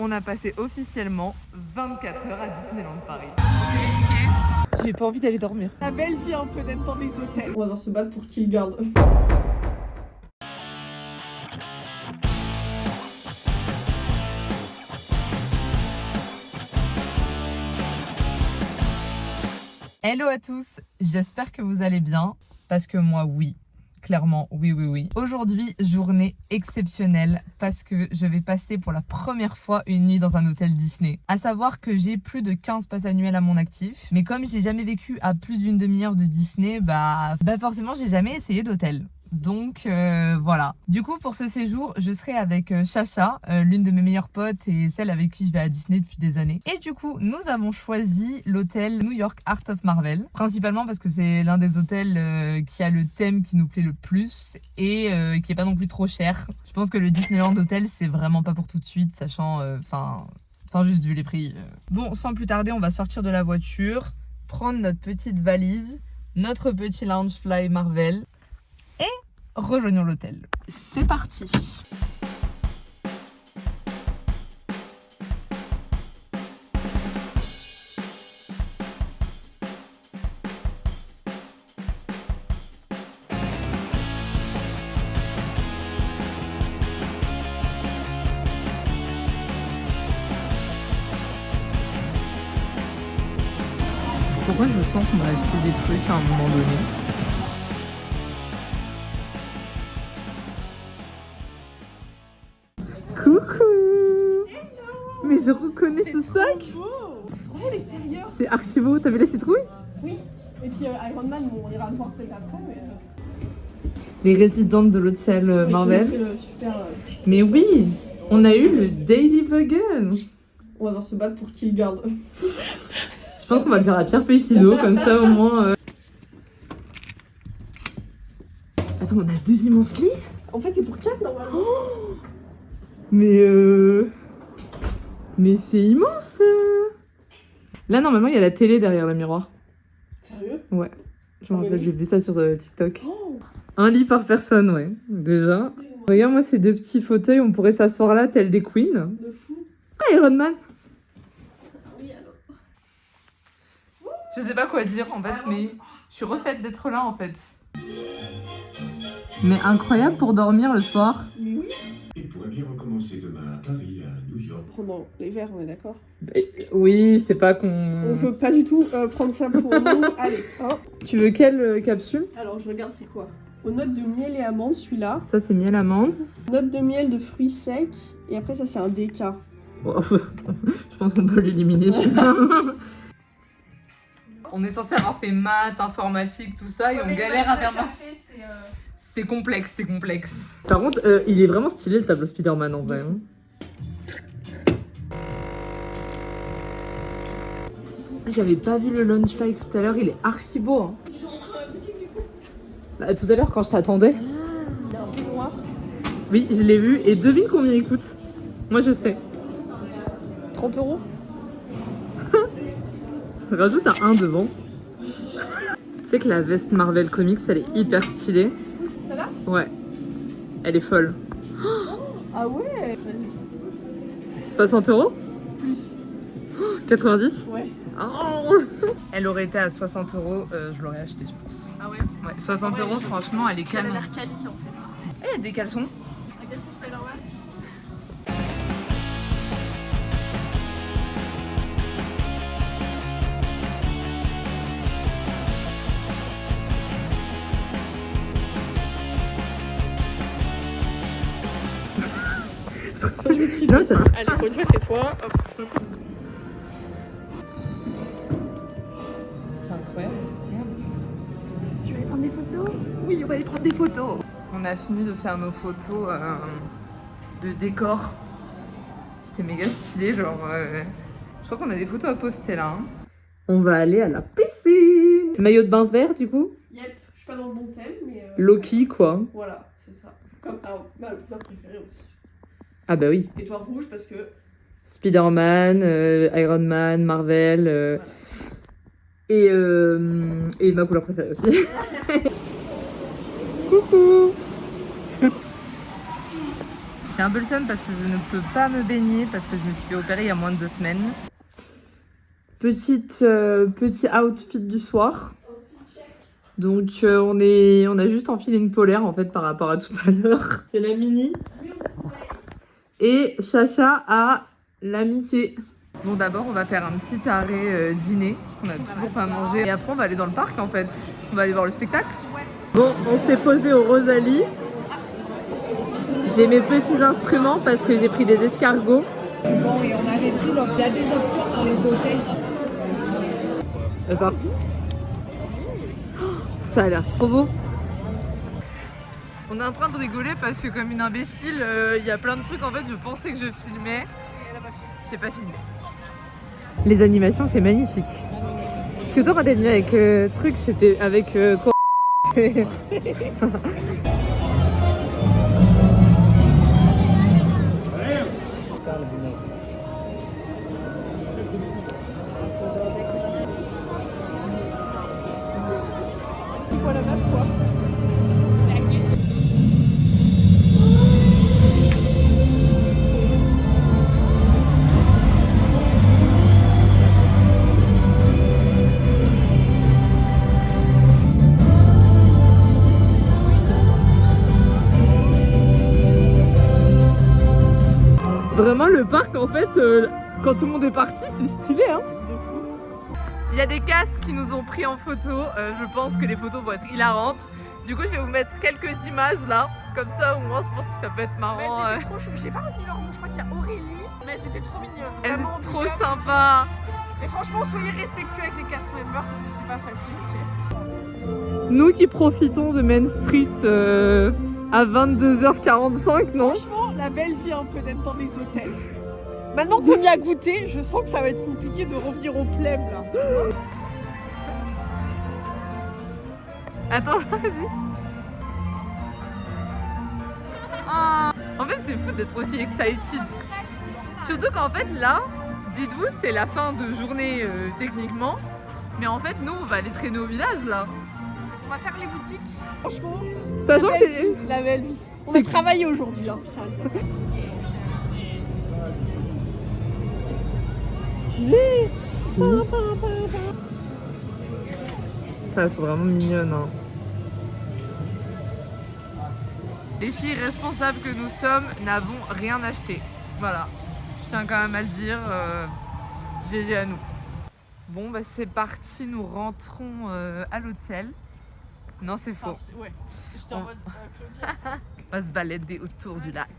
On a passé officiellement 24 heures à Disneyland Paris. On s'est niqué. J'ai pas envie d'aller dormir. La belle vie un peu d'être dans des hôtels. On va devoir se battre pour qu'il garde. Hello à tous, j'espère que vous allez bien, parce que moi oui, clairement oui. Aujourd'hui, journée exceptionnelle parce que je vais passer pour la première fois une nuit dans un hôtel Disney. À savoir que j'ai plus de 15 passes annuelles à mon actif, mais comme j'ai jamais vécu à plus d'une demi-heure de Disney, bah forcément j'ai jamais essayé d'hôtel. Donc voilà. Du coup pour ce séjour je serai avec Chacha, l'une de mes meilleures potes et celle avec qui je vais à Disney depuis des années. Et du coup nous avons choisi l'hôtel New York Art of Marvel. Principalement parce que c'est l'un des hôtels qui a le thème qui nous plaît le plus et qui est pas non plus trop cher. Je pense que le Disneyland Hotel c'est vraiment pas pour tout de suite, sachant enfin juste vu les prix. Bon sans plus tarder on va sortir de la voiture, prendre notre petite valise, notre petit Loungefly Marvel et rejoignons l'hôtel. C'est parti. Pourquoi je sens qu'on va acheter des trucs à un moment donné? Coucou! Mais je reconnais ce sac! C'est trop beau l'extérieur! C'est archi beau, t'as vu la citrouille? Oui, et puis Iron Man, bon, on ira le voir peut-être après, mais. Les résidentes de l'hôtel Marvel. Super. Mais oui! On a eu le Daily Bugle! On va devoir se battre pour qu'il garde. Je pense qu'on va faire la pierre feuille ciseaux, comme ça au moins. Attends, on a deux immenses lits? En fait, c'est pour 4 normalement. Mais c'est immense! Là, normalement, il y a la télé derrière le miroir. Sérieux? Ouais. Je me Mais rappelle, oui. j'ai vu ça sur TikTok. Oh. Un lit par personne, ouais. Déjà. Regarde, moi, ces deux petits fauteuils, on pourrait s'asseoir là, tel des queens. De fou. Ah, Iron Man! Oui, alors. Je sais pas quoi dire, en fait, mais je suis refaite d'être là, en fait. Mais incroyable pour dormir le soir. Mais oui. Il pourrait bien recommencer demain à Paris, à New York. Pendant les verres, on est d'accord? Oui, c'est pas On qu'on... veut pas du tout prendre ça pour nous. Allez, hein. Tu veux quelle capsule? Alors, je regarde, c'est quoi? Aux notes de miel et amandes, celui-là. Ça, c'est miel amande. Notes de miel de fruits secs. Et après, ça, c'est un déca. Oh, je pense qu'on peut l'éliminer, celui-là. On est censé avoir fait maths, informatique, tout ça, et on galère à faire marcher. C'est complexe, c'est complexe. Par contre, il est vraiment stylé le tableau Spider-Man en vrai. Hein. J'avais pas vu le Loungefly tout à l'heure, il est archi beau. Hein. Bah, tout à l'heure quand je t'attendais. Il est un peu noir. Oui, je l'ai vu, et devine combien il coûte. Moi je sais. 30 €. Rajoute un 1 devant. Tu sais que la veste Marvel Comics, elle est hyper stylée. Celle-là? Ouais. Elle est folle. Ah ouais. Vas-y. 60 €? Plus. 90? Ouais. Oh. Elle aurait été à 60 €, je l'aurais acheté, je pense. Ah ouais. Ouais, 60 Ouais, €, franchement, elle est Elle a canon. l'air quali en fait. Il y a des caleçons. À quel c'est Spider-Man? Je vais te filmer. Non, ça va. Allez, pour une fois, c'est toi. Hop. C'est incroyable. Tu vas aller prendre des photos? Oui, on va aller prendre des photos. On a fini de faire nos photos de décor. C'était méga stylé, genre... Je crois qu'on a des photos à poster là. Hein. On va aller à la piscine. Maillot de bain vert du coup. Yep, je suis pas dans le bon thème, mais. Loki quoi. Voilà, c'est ça. Comme ma couleur préférée aussi. Ah bah oui. Et toi rouge parce que. Spider-Man, Iron Man, Marvel. Voilà. Et ma couleur préférée aussi. Coucou. J'ai un peu le seum parce que je ne peux pas me baigner parce que je me suis fait opérer il y a moins de 2 semaines. Petit outfit du soir. Donc on a juste enfilé une polaire en fait par rapport à tout à l'heure. C'est la mini. Et Chacha a l'amitié. Bon, d'abord on va faire un petit arrêt dîner parce qu'on a toujours pas mangé. Et après on va aller dans le parc en fait. On va aller voir le spectacle. Bon, on s'est posé au Rosalie. J'ai mes petits instruments parce que j'ai pris des escargots. Bon, et on avait pris, donc il y a des options dans les hôtels. Par... Ça a l'air trop beau. On est en train de rigoler parce que comme une imbécile, il y a plein de trucs en fait, je pensais que je filmais. J'ai pas filmé. Les animations, c'est magnifique. Parce que toi, quand t'es venu avec truc, c'était avec Voilà, ma foi. Vraiment le parc en fait, quand tout le monde est parti, c'est stylé hein. Il y a des casques qui nous ont pris en photo, je pense que les photos vont être hilarantes. Du coup je vais vous mettre quelques images là, comme ça au moins je pense que ça peut être marrant. C'était trop chou, j'ai pas retenu leur nom, je crois qu'il y a Aurélie, mais c'était trop mignonne. Elle Vraiment, est trop big up. sympa. Et franchement, soyez respectueux avec les cast members parce que c'est pas facile, ok. Nous qui profitons de Main Street à 22h45, non? Franchement, la belle vie un peu d'être dans des hôtels. Maintenant qu'on y a goûté, je sens que ça va être compliqué de revenir au pleb là. Attends, vas-y. Ah, en fait, c'est fou d'être aussi excited. Surtout qu'en fait, là, dites-vous, c'est la fin de journée techniquement. Mais en fait, nous, on va aller traîner au village là. On va faire les boutiques. Franchement, Sachant la que belle vie, la belle vie. On c'est- a travaillé aujourd'hui, hein, je tiens à le dire. stylé. Ça, c'est vraiment mignonne. Hein. Les filles responsables que nous sommes n'avons rien acheté. Voilà, je tiens quand même à le dire. GG à nous. Bon, bah c'est parti, nous rentrons à l'hôtel. Non, c'est faux. Ouais, j'étais en mode Claudia. On va se balader autour du lac.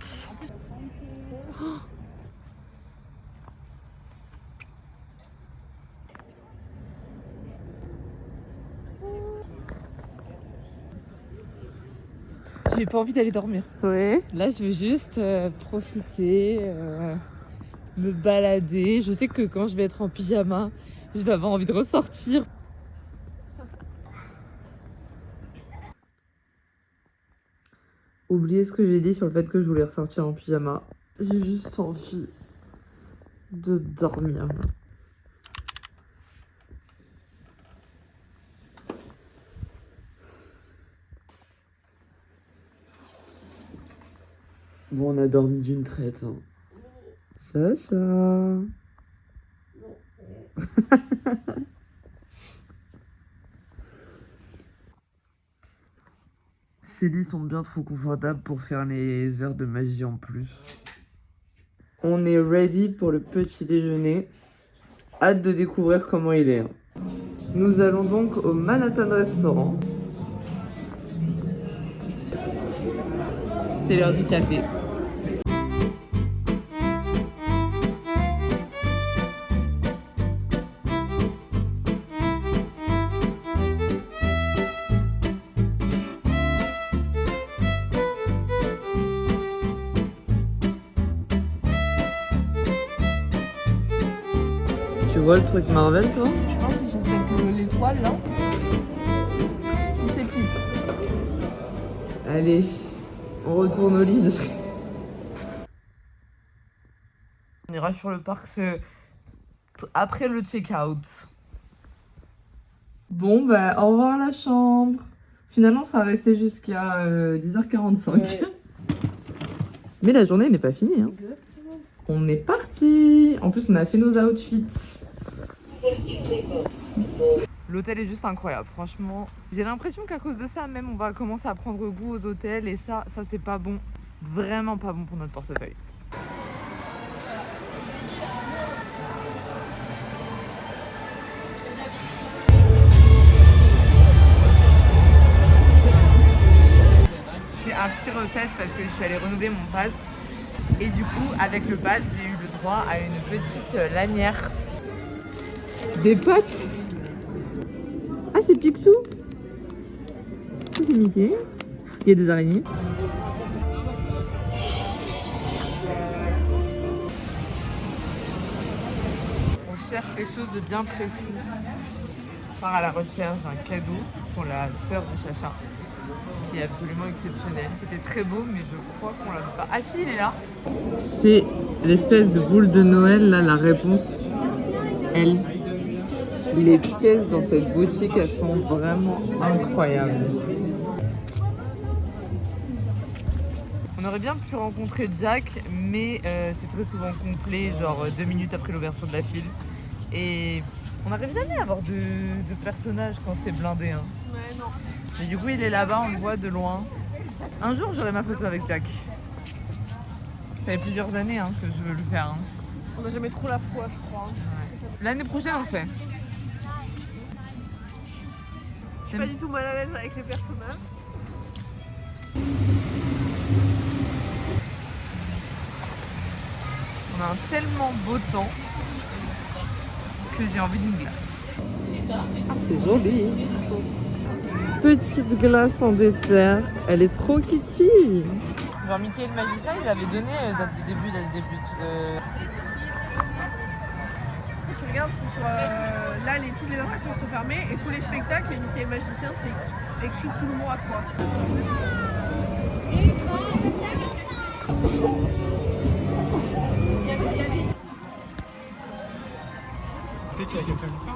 J'ai pas envie d'aller dormir. Ouais. Là, je veux juste profiter, me balader. Je sais que quand je vais être en pyjama, je vais avoir envie de ressortir. Oubliez ce que j'ai dit sur le fait que je voulais ressortir en pyjama. J'ai juste envie de dormir. Bon, on a dormi d'une traite. Hein. Chacha. Ces lits sont bien trop confortables pour faire les heures de magie en plus. On est ready pour le petit déjeuner. Hâte de découvrir comment il est. Nous allons donc au Manhattan Restaurant. C'est l'heure du café. Tu vois le truc Marvel, toi? Je pense qu'ils sont avec l'étoile là. Je sais plus. Allez, on retourne au lit. On ira sur le parc après le check-out. Bon, bah, au revoir la chambre. Finalement, ça va rester jusqu'à 10h45. Ouais. Mais la journée n'est pas finie. Hein. On est parti. En plus, on a fait nos outfits. L'hôtel est juste incroyable, franchement. J'ai l'impression qu'à cause de ça, même, on va commencer à prendre goût aux hôtels. Et ça c'est pas bon. Vraiment pas bon pour notre portefeuille. Je suis archi refaite parce que je suis allée renouveler mon pass. Et du coup, avec le pass, j'ai eu le droit à une petite lanière. Des potes. Ah, c'est Picsou. Ça, c'est Mickey. Il y a des araignées. On cherche quelque chose de bien précis. Je pars à la recherche d'un cadeau pour la sœur de Chacha, qui est absolument exceptionnel, qui était très beau, mais je crois qu'on l'a pas. Ah si, il est là. C'est l'espèce de boule de Noël, là, la réponse, elle. Les pièces dans cette boutique, elles sont vraiment incroyables. On aurait bien pu rencontrer Jack, mais c'est très souvent complet, genre 2 minutes après l'ouverture de la file. Et on n'arrive jamais à avoir de personnages quand c'est blindé. Hein. Ouais, non. Et du coup, il est là-bas, on le voit de loin. Un jour, j'aurai ma photo avec Jack. Ça fait plusieurs années hein, que je veux le faire. Hein. On n'a jamais trop la foi, je crois. Ouais. L'année prochaine, on le fait. Je suis pas du tout mal à l'aise avec les personnages. On a un tellement beau temps que j'ai envie d'une glace. Ah, c'est joli. Petite glace en dessert. Elle est trop kiki. Genre Mickey et le magicien, ils avaient donné date de début, Tu regardes, c'est sur, là, toutes les attractions sont fermées et tous les spectacles, les Mickey et le magicien, c'est écrit tout le mois, quoi. C'est qui a quelqu'un de ça?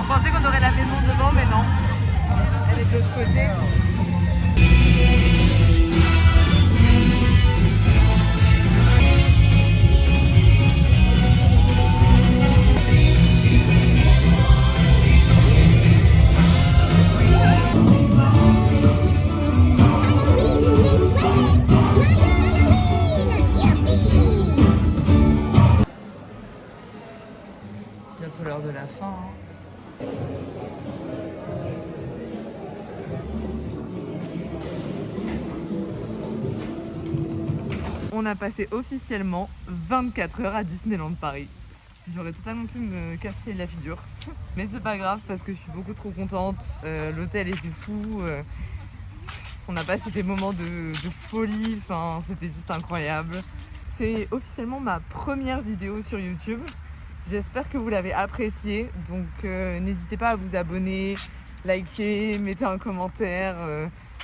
On pensait qu'on aurait la maison devant, mais non. Elle est de l'autre côté. Bientôt l'heure de la fin. Hein. On a passé officiellement 24 heures à Disneyland Paris. J'aurais totalement pu me casser la figure. Mais c'est pas grave parce que je suis beaucoup trop contente. L'hôtel était fou. On a passé des moments de folie. Enfin, c'était juste incroyable. C'est officiellement ma première vidéo sur YouTube. J'espère que vous l'avez appréciée. Donc n'hésitez pas à vous abonner, liker, mettez un commentaire.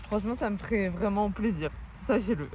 Franchement, ça me ferait vraiment plaisir. Sachez-le.